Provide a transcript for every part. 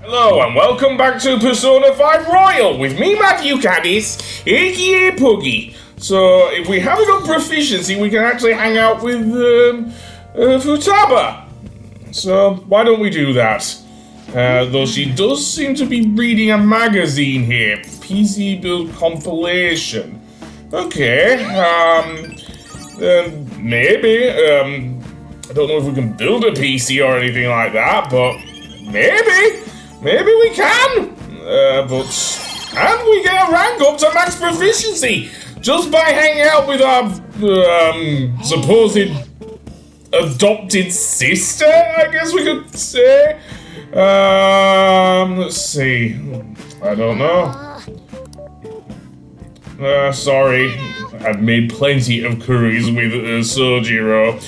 Hello and welcome back to Persona 5 Royal with me, Matthew Caddis, aka Puggy. So, if we have enough proficiency, we can actually hang out with Futaba. So, why don't we do that? Though she does seem to be reading a magazine here, PC Build Compilation. Okay, maybe. I don't know if we can build a PC or anything like that, but maybe. Maybe we can, and we get a rank up to max proficiency just by hanging out with our supposed adopted sister, I guess we could say. Let's see. I don't know. Sorry. I've made plenty of curries with Sojiro.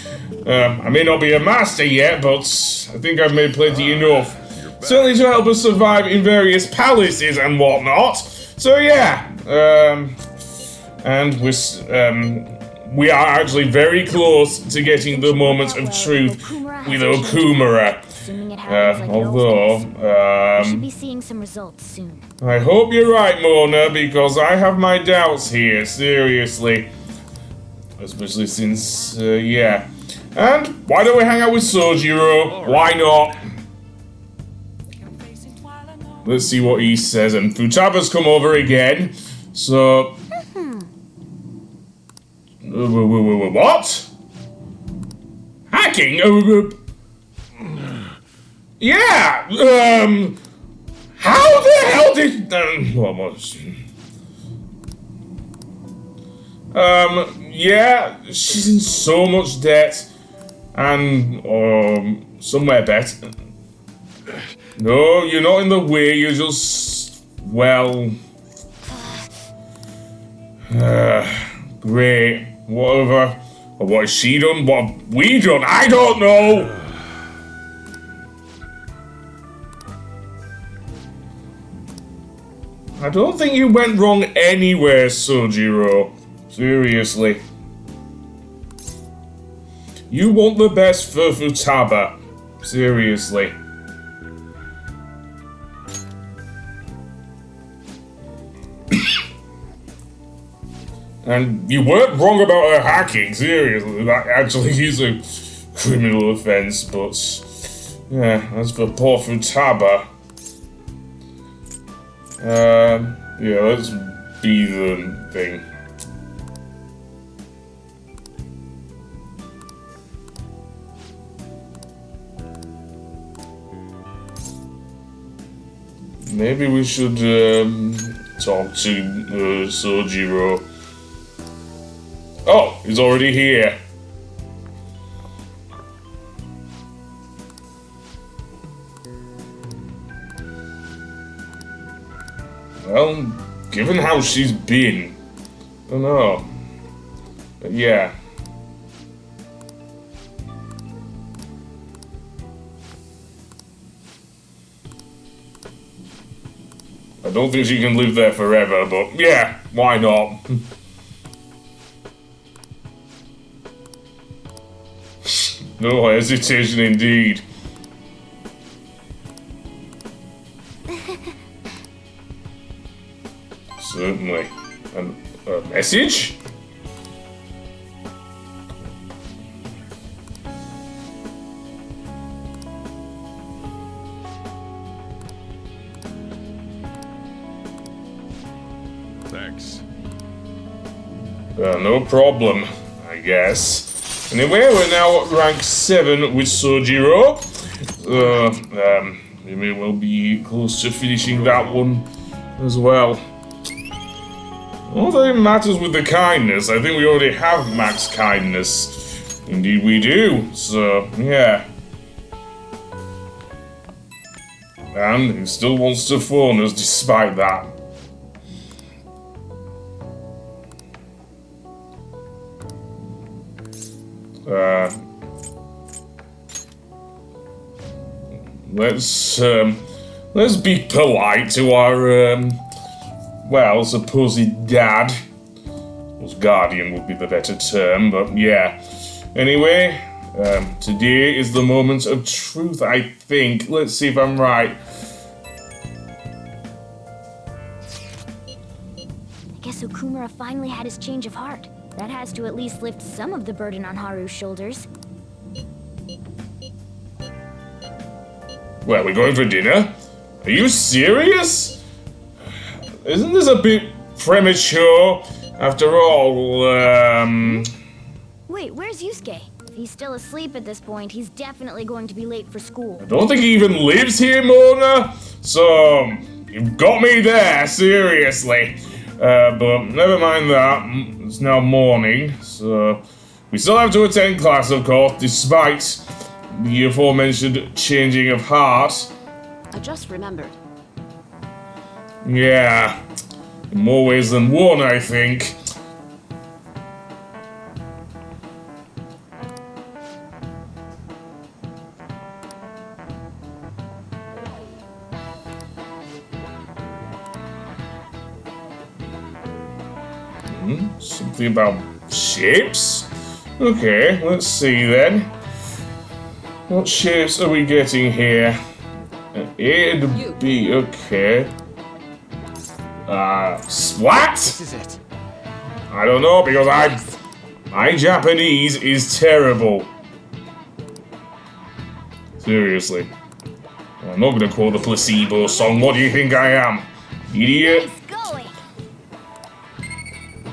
I may not be a master yet, but I think I've made plenty enough. Certainly to help us survive in various palaces and whatnot. So yeah, and we are actually very close to getting the moment of truth with Okumura. Although, we should be seeing some results soon. I hope you're right, Mona, because I have my doubts here, seriously. Especially since, yeah. And why don't we hang out with Sojiro? Why not? Let's see what he says, and Futaba's come over again, so... What? Hacking? Yeah, how the hell did... yeah, she's in so much debt, and, somewhere better. No, you're not in the way, you're just... well... great. Whatever. What has she done? What have we done? I don't know! I don't think you went wrong anywhere, Sojiro. Seriously. You want the best for Futaba. Seriously. And you weren't wrong about her hacking, seriously. That actually is a criminal offense, but... yeah, as for poor Futaba... yeah, let's be the thing. Maybe we should, talk to, Sojiro. Oh, he's already here. Well, given how she's been, I don't know. But yeah. I don't think she can live there forever, but yeah, why not? No hesitation indeed. Certainly. And a message? Thanks. No problem, I guess. Anyway, we're now at rank 7 with Sojiro. We may well be close to finishing that one as well. All that matters with the kindness, I think we already have max kindness. Indeed we do, so yeah. And he still wants to phone us despite that. Let's be polite to our, well, supposed dad. Well, guardian would be the better term, but yeah. Anyway, today is the moment of truth, I think. Let's see if I'm right. guess Okumura finally had his change of heart. That has to at least lift some of the burden on Haru's shoulders. Where, we're going for dinner? Are you serious? Isn't this a bit premature? After all, Wait, where's Yusuke? If he's still asleep at this point, he's definitely going to be late for school. I don't think he even lives here, Mona. So, you've got me there, seriously. But never mind that. It's now morning, so we still have to attend class, of course, despite the aforementioned changing of heart. I just remembered. Yeah, in more ways than one, I think. Something about shapes? Okay, let's see then. What shapes are we getting here? An A and a B, okay. Splat? This is it. I don't know, because my Japanese is terrible. Seriously. I'm not gonna quote the placebo song. What do you think I am? Idiot? Nice going!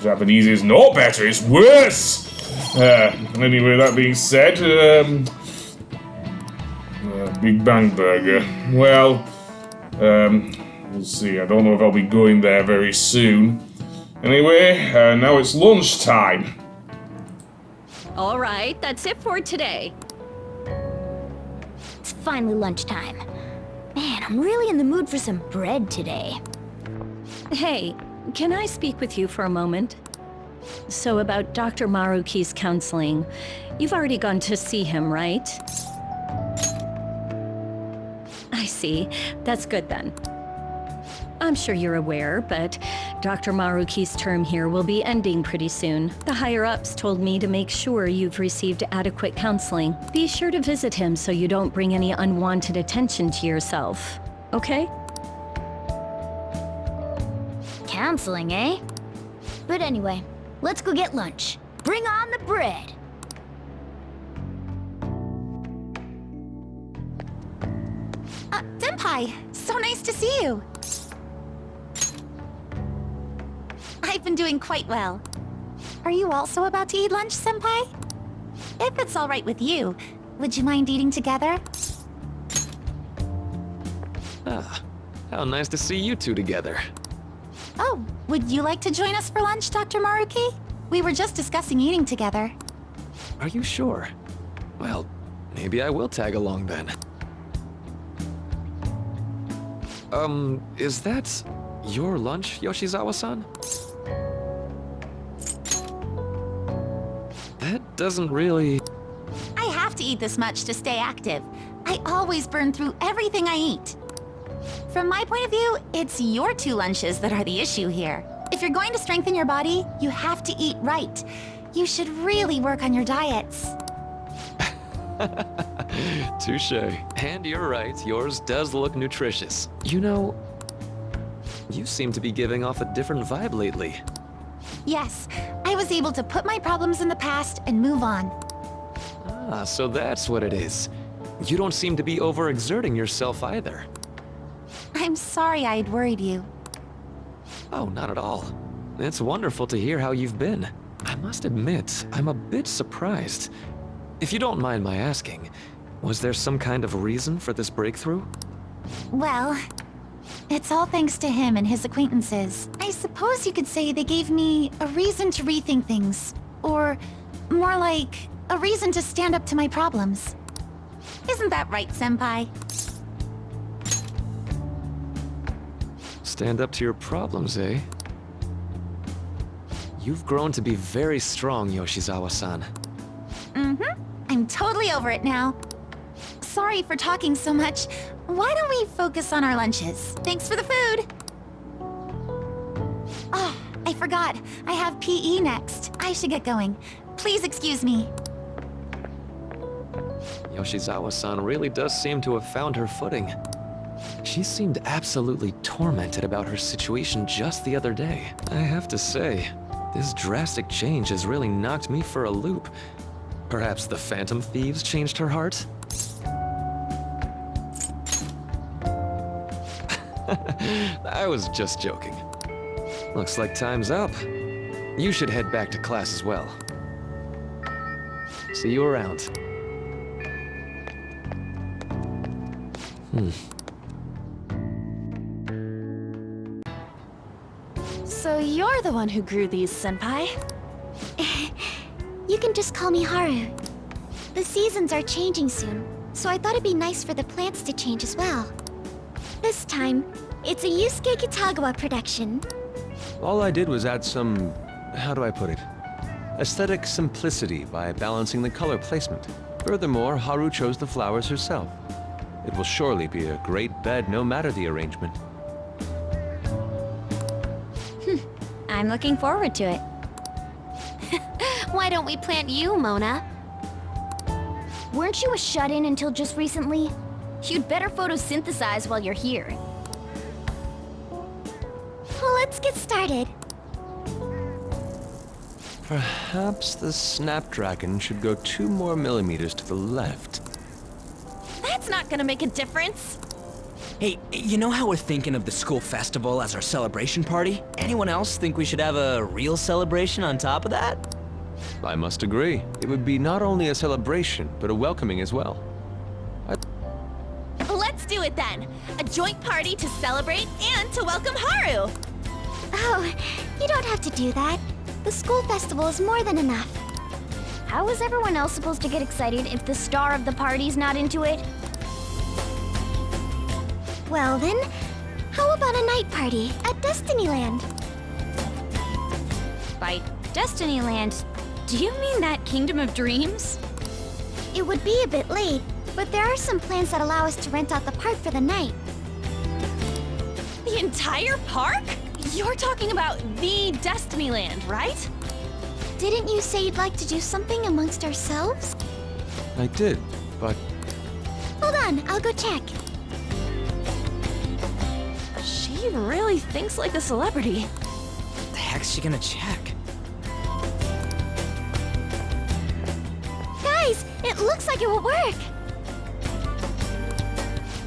Japanese is not better, it's worse! Anyway, that being said, Big Bang Burger. Well, we'll see. I don't know if I'll be going there very soon. Anyway, now it's lunchtime. All right, that's it for today. It's finally lunchtime. Man, I'm really in the mood for some bread today. Hey, can I speak with you for a moment? So about Dr. Maruki's counseling, you've already gone to see him, right? I see. That's good then. I'm sure you're aware, but Dr. Maruki's term here will be ending pretty soon. The higher-ups told me to make sure you've received adequate counseling. Be sure to visit him so you don't bring any unwanted attention to yourself. Okay? Counseling, eh? But anyway, let's go get lunch. Bring on the bread! Senpai, so nice to see you. I've been doing quite well. Are you also about to eat lunch, Senpai? If it's all right with you, would you mind eating together? Ah, how nice to see you two together. Oh, would you like to join us for lunch, Dr. Maruki? We were just discussing eating together. Are you sure? Well, maybe I will tag along then. Is that your lunch, Yoshizawa-san? That doesn't really... I have to eat this much to stay active. I always burn through everything I eat. From my point of view, it's your two lunches that are the issue here. If you're going to strengthen your body, you have to eat right. You should really work on your diets. Touche. And you're right, yours does look nutritious. You know, you seem to be giving off a different vibe lately. Yes, I was able to put my problems in the past and move on. Ah, so that's what it is. You don't seem to be overexerting yourself either. I'm sorry I'd worried you. Oh, not at all. It's wonderful to hear how you've been. I must admit, I'm a bit surprised. If you don't mind my asking, was there some kind of reason for this breakthrough? Well, it's all thanks to him and his acquaintances. I suppose you could say they gave me a reason to rethink things. Or, more like, a reason to stand up to my problems. Isn't that right, Senpai? Stand up to your problems, eh? You've grown to be very strong, Yoshizawa-san. Mm-hmm. I'm totally over it now. Sorry for talking so much. Why don't we focus on our lunches? Thanks for the food! Oh, I forgot. I have PE next. I should get going. Please excuse me. Yoshizawa-san really does seem to have found her footing. She She seemed absolutely tormented about her situation just the other day. I have to say, this drastic change has really knocked me for a loop. Perhaps the Phantom Thieves changed her heart? I was just joking. Looks like time's up. You should head back to class as well. See you around. So you're the one who grew these, Senpai? You can just call me Haru. The seasons are changing soon, so I thought it'd be nice for the plants to change as well. This time, it's a Yusuke Kitagawa production. All I did was add some, how do I put it? Aesthetic simplicity by balancing the color placement. Furthermore, Haru chose the flowers herself. It will surely be a great bed no matter the arrangement. I'm looking forward to it. Why don't we plant you, Mona? Weren't you a shut-in until just recently? You'd better photosynthesize while you're here. Well, let's get started. Perhaps the Snapdragon should go 2 more millimeters to the left. That's not gonna make a difference. Hey, you know how we're thinking of the school festival as our celebration party? Anyone else think we should have a real celebration on top of that? I must agree. It would be not only a celebration, but a welcoming as well. Let's do it then. A joint party to celebrate and to welcome Haru. Oh, you don't have to do that. The school festival is more than enough. How is everyone else supposed to get excited if the star of the party's not into it? Well then, how about a night party at Destinyland? By Destinyland, do you mean that Kingdom of Dreams? It would be a bit late, but there are some plans that allow us to rent out the park for the night. The entire park? You're talking about the Destinyland, right? Didn't you say you'd like to do something amongst ourselves? I did, but Hold on, I'll go check. She really thinks like a celebrity. What the heck's she gonna check? Guys, it looks like it will work.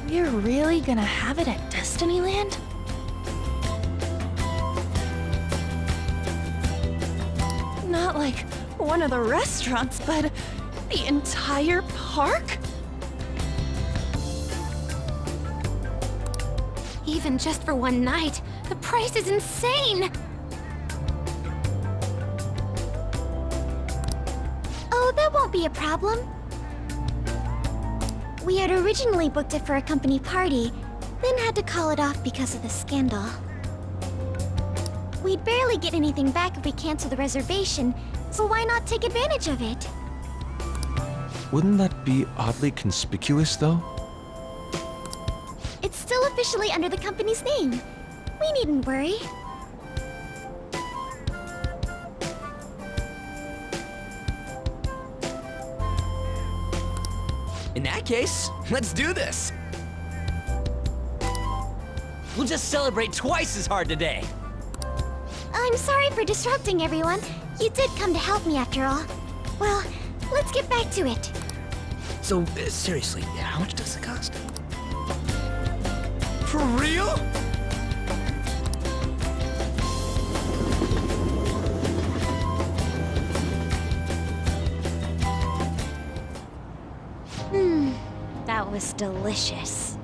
We're really gonna have it at Destinyland? Not like one of the restaurants, but the entire park? Even just for one night, the price is insane! Oh, that won't be a problem. We had originally booked it for a company party, then had to call it off because of the scandal. We'd barely get anything back if we cancel the reservation, so why not take advantage of it? wouldn't that be oddly conspicuous, though? It's still officially under the company's name. We needn't worry. In that case, let's do this! We'll just celebrate twice as hard today! I'm sorry for disrupting everyone. You did come to help me after all. Well, let's get back to it. So, seriously, how much does it cost? For real? That was delicious.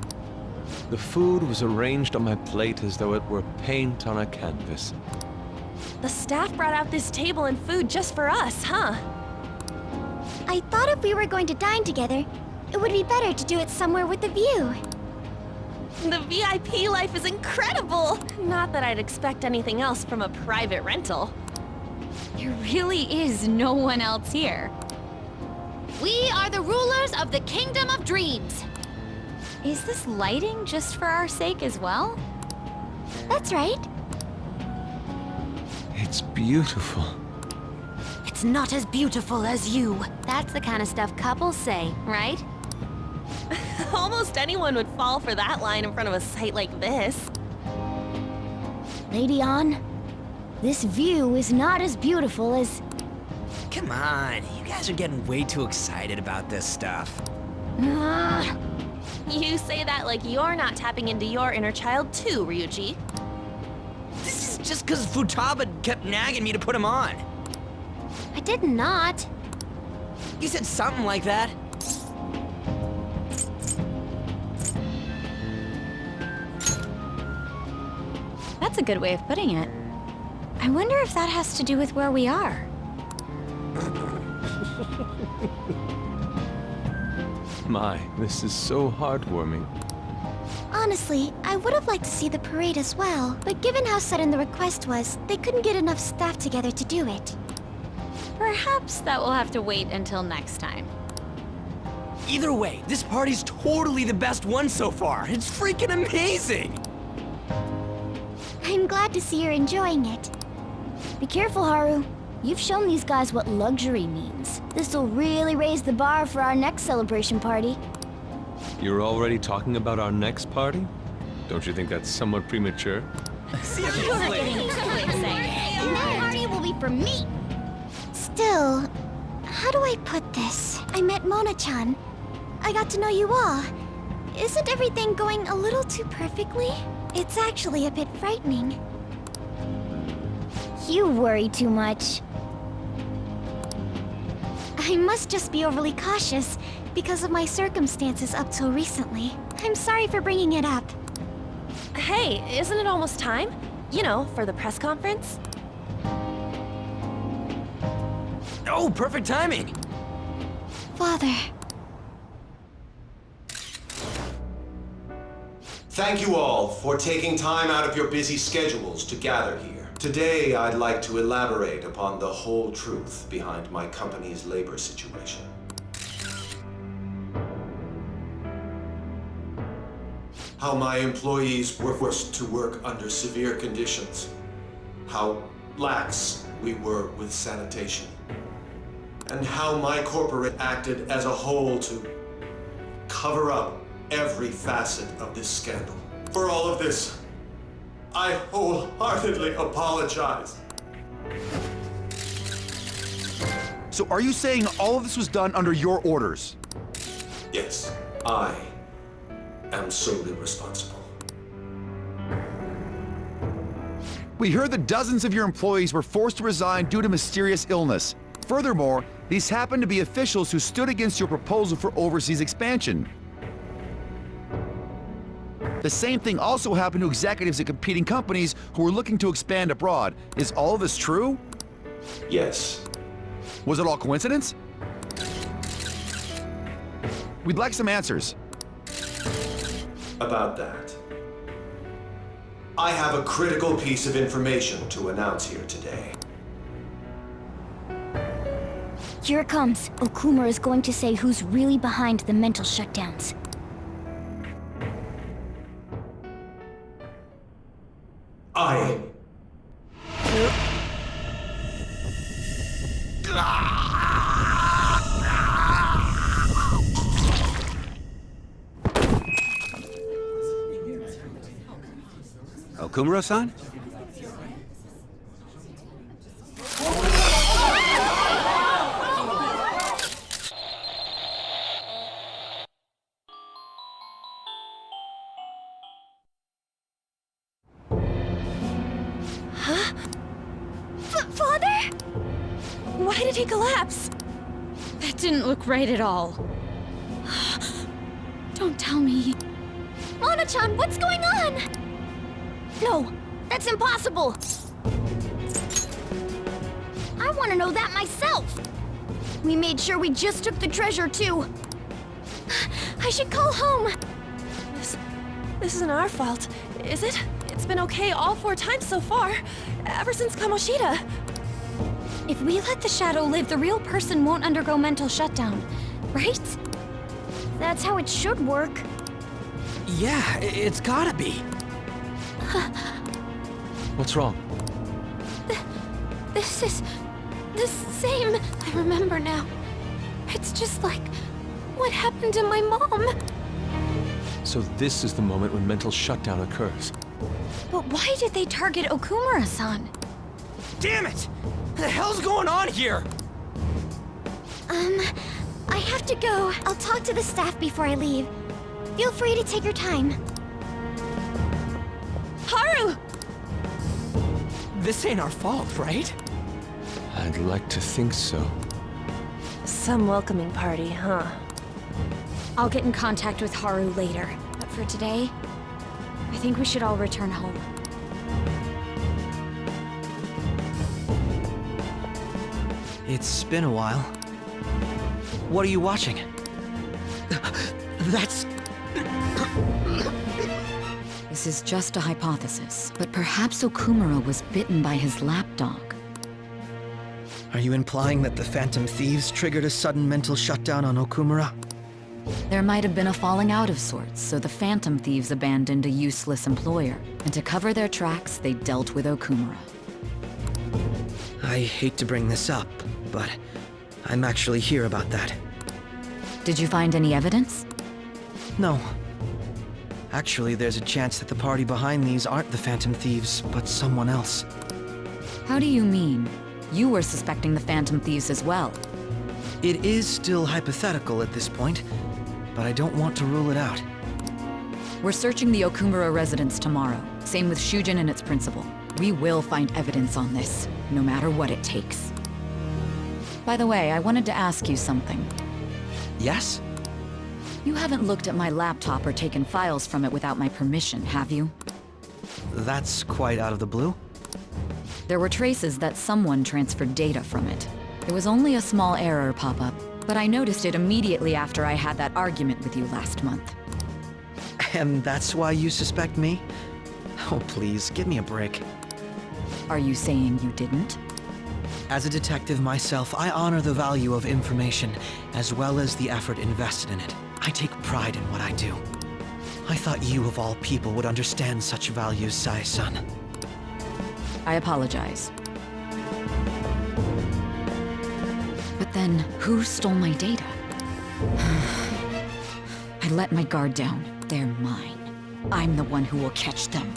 The food was arranged on my plate as though it were paint on a canvas. The staff brought out this table and food just for us, huh? I thought if we were going to dine together, it would be better to do it somewhere with a view. The VIP life is incredible! Not that I'd expect anything else from a private rental. There really is no one else here. We are the rulers of the Kingdom of Dreams. Is this lighting just for our sake as well? That's right. It's beautiful. It's not as beautiful as you. That's the kind of stuff couples say, right? Almost anyone would fall for that line in front of a site like this. Lady An, this view is not as beautiful as... Come on, you guys are getting way too excited about this stuff. You say that like you're not tapping into your inner child too, Ryuji. This is just because Futaba kept nagging me to put him on. I did not. You said something like that. That's a good way of putting it. I wonder if that has to do with where we are. My, this is so heartwarming. Honestly, I would have liked to see the parade as well, but given how sudden the request was, they couldn't get enough staff together to do it. Perhaps that will have to wait until next time. Either way, this party's totally the best one so far. It's freaking amazing! I'm glad to see you're enjoying it. Be careful, Haru. You've shown these guys what luxury means. This'll really raise the bar for our next celebration party. You're already talking about our next party? Don't you think that's somewhat premature? And that party will be for me! Still, how do I put this? I met Mona-chan. I got to know you all. Isn't everything going a little too perfectly? It's actually a bit frightening. You worry too much. I must just be overly cautious because of my circumstances up till recently. I'm sorry for bringing it up. Hey, isn't it almost time? You know, for the press conference? Oh, perfect timing! Father. Thank you all for taking time out of your busy schedules to gather here. Today, I'd like to elaborate upon the whole truth behind my company's labor situation. How my employees were forced to work under severe conditions. How lax we were with sanitation. And how my corporate acted as a whole to cover up every facet of this scandal. For all of this, I wholeheartedly apologize. So are you saying all of this was done under your orders? Yes, I am solely responsible. We heard that dozens of your employees were forced to resign due to mysterious illness. Furthermore, these happened to be officials who stood against your proposal for overseas expansion. The same thing also happened to executives at competing companies who were looking to expand abroad. Is all of this true? Yes. Was it all coincidence? We'd like some answers. About that, I have a critical piece of information to announce here today. Here it comes. Okumura is going to say who's really behind the mental shutdowns. I... Okumura-san? Father? Why did he collapse? That didn't look right at all. Don't tell me. Mona-chan, what's going on? No, that's impossible. I want to know that myself. We made sure we just took the treasure, too. I should call home. This isn't our fault, is it? It's been okay all 4 times so far, ever since Kamoshida. If we let the shadow live, the real person won't undergo mental shutdown, right? That's how it should work. Yeah, it's gotta be. What's wrong? This is the same. I remember now. It's just like what happened to my mom. So this is the moment when mental shutdown occurs. But why did they target Okumura-san? Damn it! What the hell's going on here? I have to go. I'll talk to the staff before I leave. Feel free to take your time. Haru! This ain't our fault, right? I'd like to think so. Some welcoming party, huh? I'll get in contact with Haru later. But for today, I think we should all return home. It's been a while. What are you watching? That's... This is just a hypothesis, but perhaps Okumura was bitten by his lapdog. Are you implying that the Phantom Thieves triggered a sudden mental shutdown on Okumura? There might have been a falling out of sorts, so the Phantom Thieves abandoned a useless employer, and to cover their tracks, they dealt with Okumura. I hate to bring this up, but I'm actually here about that. Did you find any evidence? No. Actually, there's a chance that the party behind these aren't the Phantom Thieves, but someone else. How do you mean? You were suspecting the Phantom Thieves as well. It is still hypothetical at this point, but I don't want to rule it out. We're searching the Okumura residence tomorrow. Same with Shujin and its principal. We will find evidence on this, no matter what it takes. By the way, I wanted to ask you something. Yes? You haven't looked at my laptop or taken files from it without my permission, have you? That's quite out of the blue. There were traces that someone transferred data from it. It was only a small error pop-up, but I noticed it immediately after I had that argument with you last month. And that's why you suspect me? Oh, please, give me a break. Are you saying you didn't? As a detective myself, I honor the value of information, as well as the effort invested in it. I take pride in what I do. I thought you, of all people, would understand such values, Sai-san. I apologize. But then, who stole my data? I let my guard down. They're mine. I'm the one who will catch them.